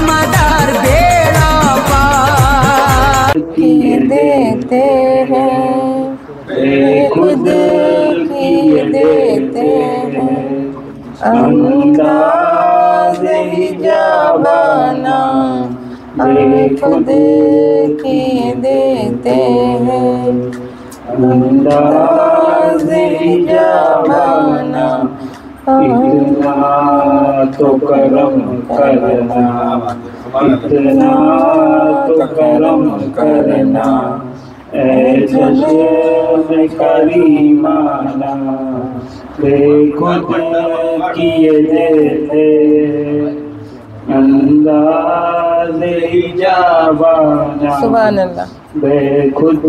मदार बेड़ा पार किए देते हैं खुद किए देते हैं अंदाज़ हिजाबाना खुद किए देते हैं अंदाज़ हिजाबाना इतना तो करम करना इतना तो करम करना ऐसे करीमाना खुद किए देते अंदाज़ हिजाबाना सुभान अल्लाह खुद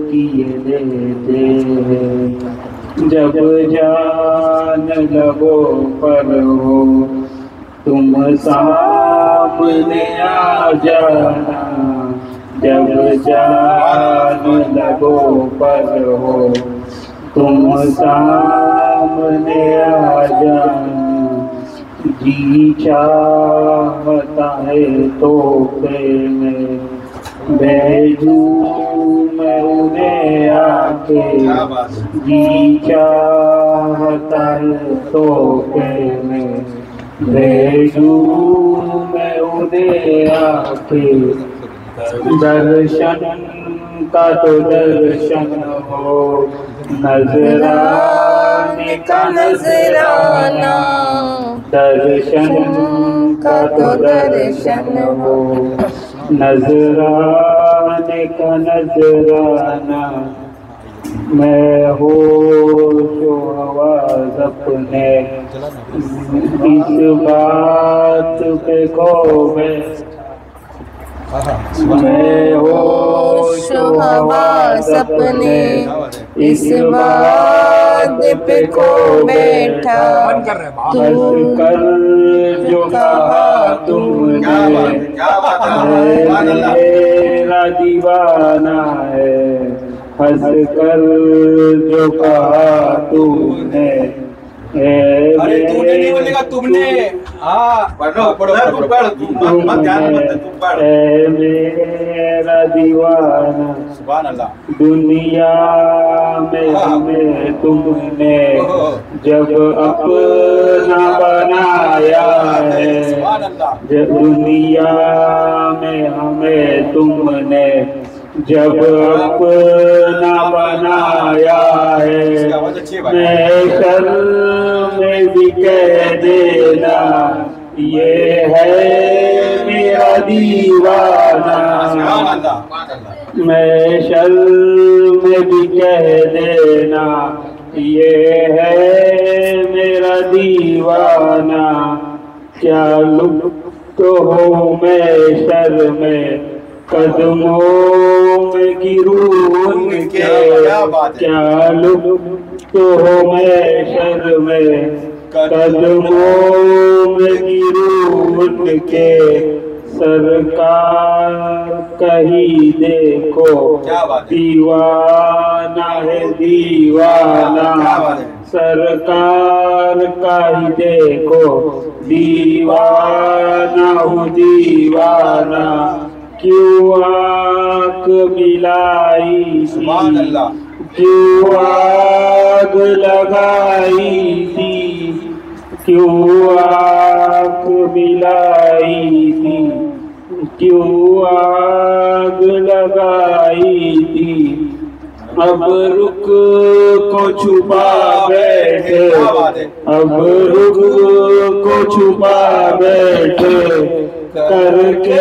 किए देते जब जान लगो पर हो तुम सामने आ जाना जब जान लगो पर हो तुम सामने आ जाना जी चाहता है तो में बैजू मैं उन्हें आके जी चाहता है तो में बैजू मैं उन्हें आके दर्शन का तो दर्शन हो नजराने का नजराना दर्शन का तो दर्शन हो नजराने का नजराना मैं हो जो आवाज अपने इस बात पे को मैं होश हवास अपने इस बात पे को बैठा हंस कर जो कहा तुमने मेरा दीवाना है हंस कर जो कहा तुमने अरे तूने नहीं बोलेगा तुमने पढ़ो मेरा दीवाना सुभान अल्लाह दुनिया में हमें तुमने जब अपना बनाया है जब दुनिया में हमें तुमने जब अपना बनाया है मैं में भी कह देना ये है मेरा दीवाना मैं शल में भी कह देना ये है मेरा दीवाना क्या लुप्त हो मैं शर में कदमों में गिरूं उनके क्या लुप्त हो मैं शर में कदमों में गिरूं उनके सरकार कहीं देखो दीवाना है दीवाना सरकार का ही देखो दीवाना हूँ दीवाना क्यों आग मिलाई क्यों आग लगाई थी क्यों आग मिलाई थी क्यों आग लगाई थी अब रुक को छुपा बैठे अब रुक को छुपा बैठे करके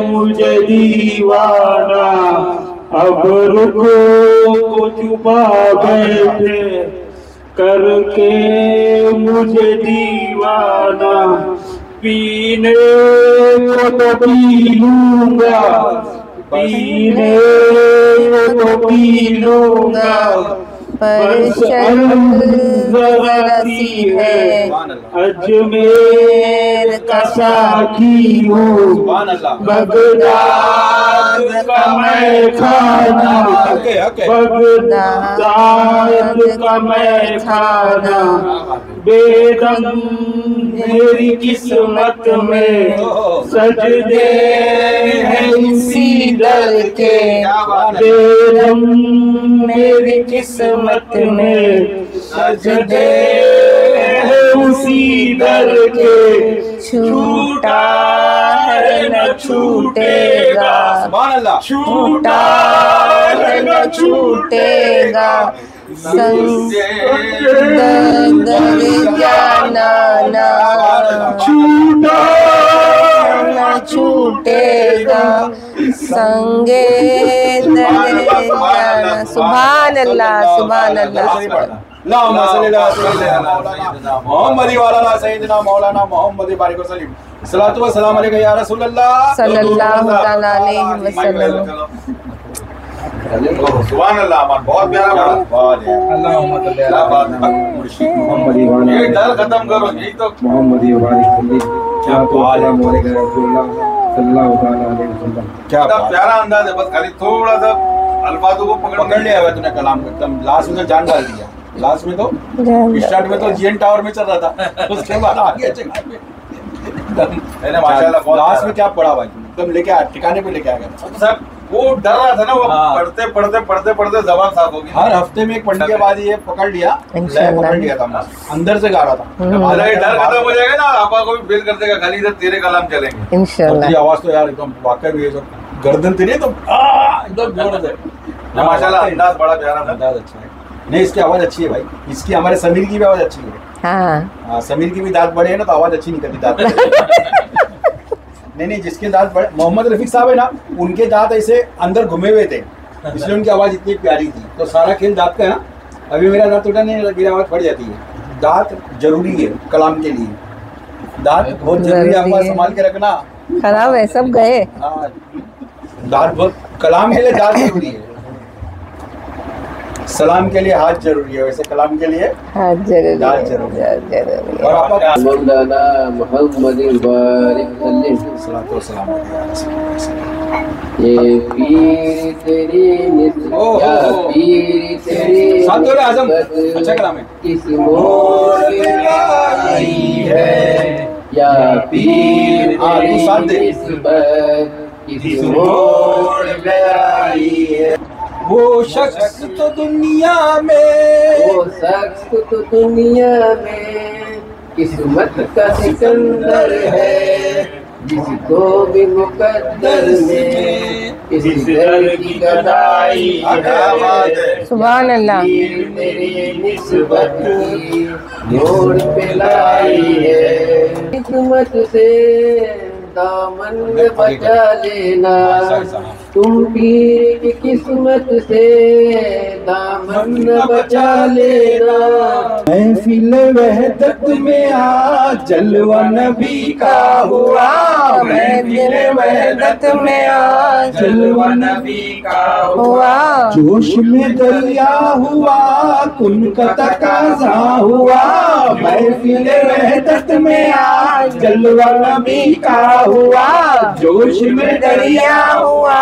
मुझे दीवाना अब रुक को छुपा बैठे करके मुझे दीवाना पीने को तो पी लूंगा पीने को तो पी लूंगा बस ज़राती है अजमेर का साकी हूँ बगदाद का मैं खाना बगदाद का मैं खाना बेदम मेरी किस्मत में सजदे हैं इसी दर के, बेरम मेरी किस्मत में सजदे हैं उसी दर के, छूटा है न छूटेगा, छूटा है न छूटेगा, संग जाना छूटा न छूटेगा, संगे जाना। सुभान अल्लाह, सुभान अल्लाह। मोहम्मदी वाला सैयदना मौलाना मोहम्मद बारिक वसल्लम सल्लल्लाहु व सलाम अलैहि या रसूलल्लाह सल्लल्लाहु तआला अलैहि वसल्लम। सुभान अल्लाह, बहुत प्यारा मोहम्मदी वाला ये डर खत्म करो, यही तो मोहम्मदी बारिक क्या बात है सल्लल्लाहु तआला अलैहि वसल्लम। क्या प्यारा अंदाज है, बस खाली थोड़ा सा अल्फाजों को पकड़ लिया है तूने कलाम एकदम लास्ट में जान डाल दिया। लास्ट में तो स्टार्ट में तो जीएन टावर में चल रहा था, उसके बाद आगे माशाल्लाह। लास्ट में क्या पढ़ा भाई, एकदम लेके ठिकाने पे लेके आ गया सब। वो डर रहा था ना, वो पढ़ते पढ़ते पढ़ते पढ़ते जबान साफ होगी। हर हफ्ते में एक पढ़ने के बाद ये पकड़ लिया, पकड़ लिया था, अंदर से गा रहा था। डर खत्म हो जाएगा ना, आपा को भी फेल कर देगा, खाली इधर तेरे कलाम चलेंगे इंशाल्लाह। आवाज तो यार एकदम वाकई में गर्दन तेरी तो एकदम जोर से माशाल्लाह। अंदाज बड़ा प्यारा, अंदाज अच्छा है। नहीं, इसकी आवाज अच्छी है भाई, इसकी हमारे समीर की भी आवाज अच्छी है। हाँ, समीर की भी दांत बड़े हैं ना, तो आवाज अच्छी निकलती दांत। नहीं, जिसके दांत बड़े, मोहम्मद रफीक साहब है ना, उनके दांत ऐसे अंदर घुमे हुए थे, इसलिए उनकी आवाज इतनी प्यारी थी। तो सारा खेल दांत का है ना। अभी मेरा दांत टूटा नहीं, मेरी आवाज फट जाती है। दांत जरूरी है कलाम के लिए, दांत बहुत जरूरी है, आवाज संभाल के रखना। खराब है, सब गए। हाँ, दांत बहुत, कलाम के लिए दांत जरूरी है, सलाम के लिए हाथ जरूरी है, वैसे कलाम के लिए हाथ जरूरी, दांत जरूरी है। और मौलाना मोहम्मद बारिक सल्लल्लाहु ये पीर तेरी निस्बत, या पीर तेरी आजम अच्छा कलाम है। किस मोड़ पे आई है, या पीर तेरी निस्बत किस मोड़ पे आई है। वो शख्स तो दुनिया में, वो शख्स तो दुनिया में किस्मत का सिकंदर है, जिसको भी मुकद्दर में इस दर की गदाई है। सुभान अल्लाह। मेरी निस्बत की मोड़ पे लाई है, किस्मत से दामन बचा लेना, तुम पीर की किस्मत से दामन बचा लेना। महफिल वहदत में आज जलवा नबी का हुआ, महफिल वहदत में आज जलवा नबी का हुआ, जोश में दरिया हुआ, कुन का तकाजा हुआ। महफिल वहदत में आज जलवा नबी का हुआ, जोश में दरिया हुआ,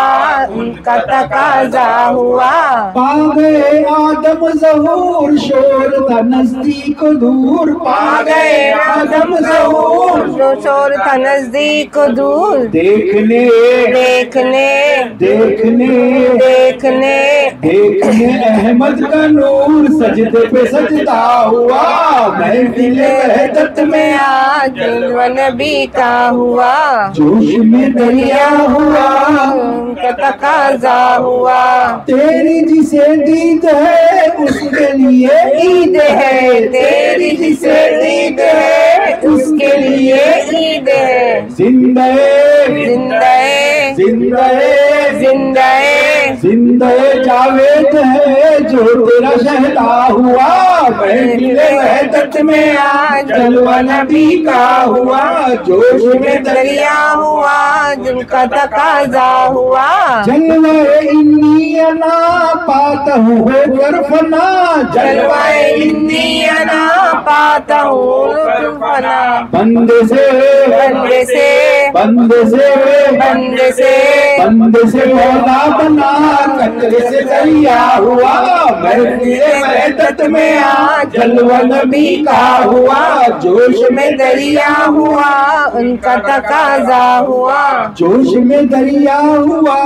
उनका तकाजा हुआ। पा गए आदम ज़हूर, शोर था नजदीक दूर। पा गए आदम ज़हूर, जो शोर था नजदीक दूर। देखने देखने देखने देखने देखने अहमद का नूर, सजदे पे सजदा हुआ। महफिल वहदत में आज जलवा नबी का हुआ, जोश में दरिया हुआ, उनका तकाजा हुआ। तेरी जिसे दीद है उसके लिए ईद है, तेरी जिसे ईद है उसके लिए ईद है। जिंदे जिंदे जिंदे जिंदे जिंदे जावेद है जो तेरा शहदा हुआ। महफिल वहदत में आज जलवा नबी का हुआ, जोश में दरिया हुआ, जिनका तकाजा हुआ। जलवाए इंदियना पाता हूँ होकर फना, जलवाए इंदियना पाता हूँ फना। बंदे से बंदे से बंद से मौला बना, कतरे से दरिया हुआ, महफिले वहदत में आ, जलवा नबी का हुआ, जोश में दरिया हुआ, उनका तकाजा हुआ। जोश में दरिया हुआ,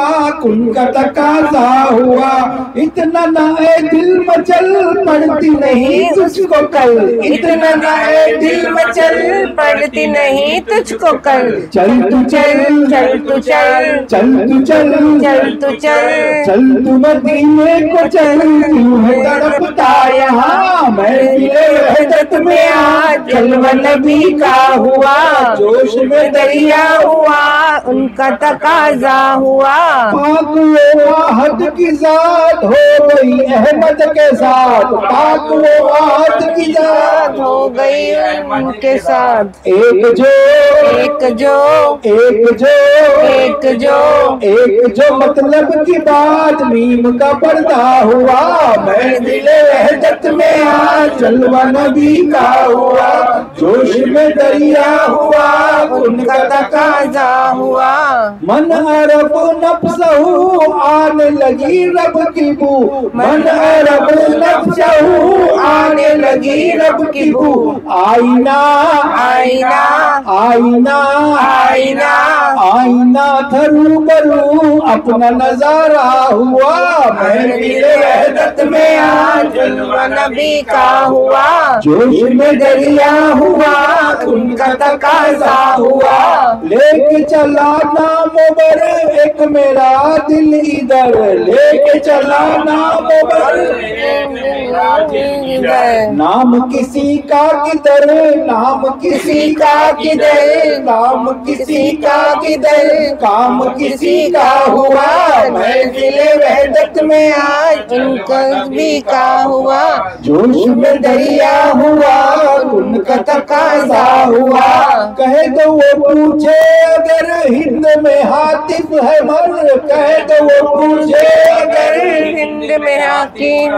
उनका तकाजा हुआ। इतना ना ए दिल मचल, पड़ती नहीं तुझको कल। इतना ना ए दिल मचल, पड़ती नहीं तुझको कल। चल तू चल, चल तू चल, चल तू चल, चल तू चल, चल तू मदीने को चल। तू है तड़पता यहाँ, महफिले वहदत में आ, जलवा नबी का हुआ। जोश में दरिया हुआ, उनका तकाजा हुआ। पाक वो आहद की जात हो गई अहमद के साथ, पाक वो आहद की जात हो गई उनके साथ। एक जो एक जो एक जो एक जो एक जो मतलब की बात, मीम का पर्दा हुआ, महफिले वहदत में आ, जलवा नबी का हुआ। जोश में दरिया हुआ, उनका तकाजा हुआ। मन अरब नफ्सहू, आने लगी रब की बू। मन अरब नफ्सहू, आने लगी रब की बू। आईना आईना आईना आईना आईना था रूबरू, अपना नजारा हुआ, महफिले वहदत में आ, जलवा नबी का हुआ। जोश में दरिया हुआ, उनका तकाजा हुआ। लेके चला नाम बर, एक मेरा दिल इधर। लेके चला नाम बर, नाम किसी का किधर, नाम किसी का किधर, नाम किसी का किधर, काम किसी का हुआ, महफिले वहदत में आज उनका भी का हुआ। जोश में दरिया हुआ, उनका तकाजा हुआ। कहे तो वो पूछे अगर हिंद में हातिफ है मर, कहे तो वो पूछे अगर हिंद में हाकिम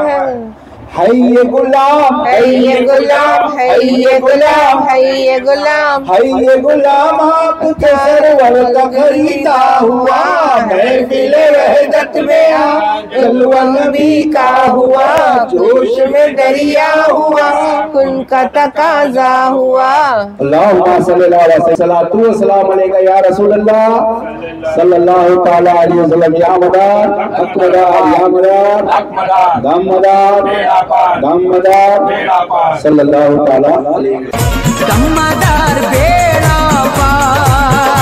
है ये गुलाम, है ये गुलाम, है ये गुलाम, है ये गुलाम। ये गुलाम आपके सरवर का खरीदा हुआ, महफिले वहदत में आ, जलवा नबी का हुआ। जोश में दरिया हुआ, उनका तकाजा हुआ। अल्लाहुम्मा सल्लल्लाहु अलैहि वसल्लम अलैका या रसूल अल्लाह सल्लल्लाहु तआला अलैहि वसल्लम। या मदार अकमदार, या मदार अकमदार, दमदार दमदार सल्लल्लाहु तआला अलैहि। दमदार बेड़ा पार।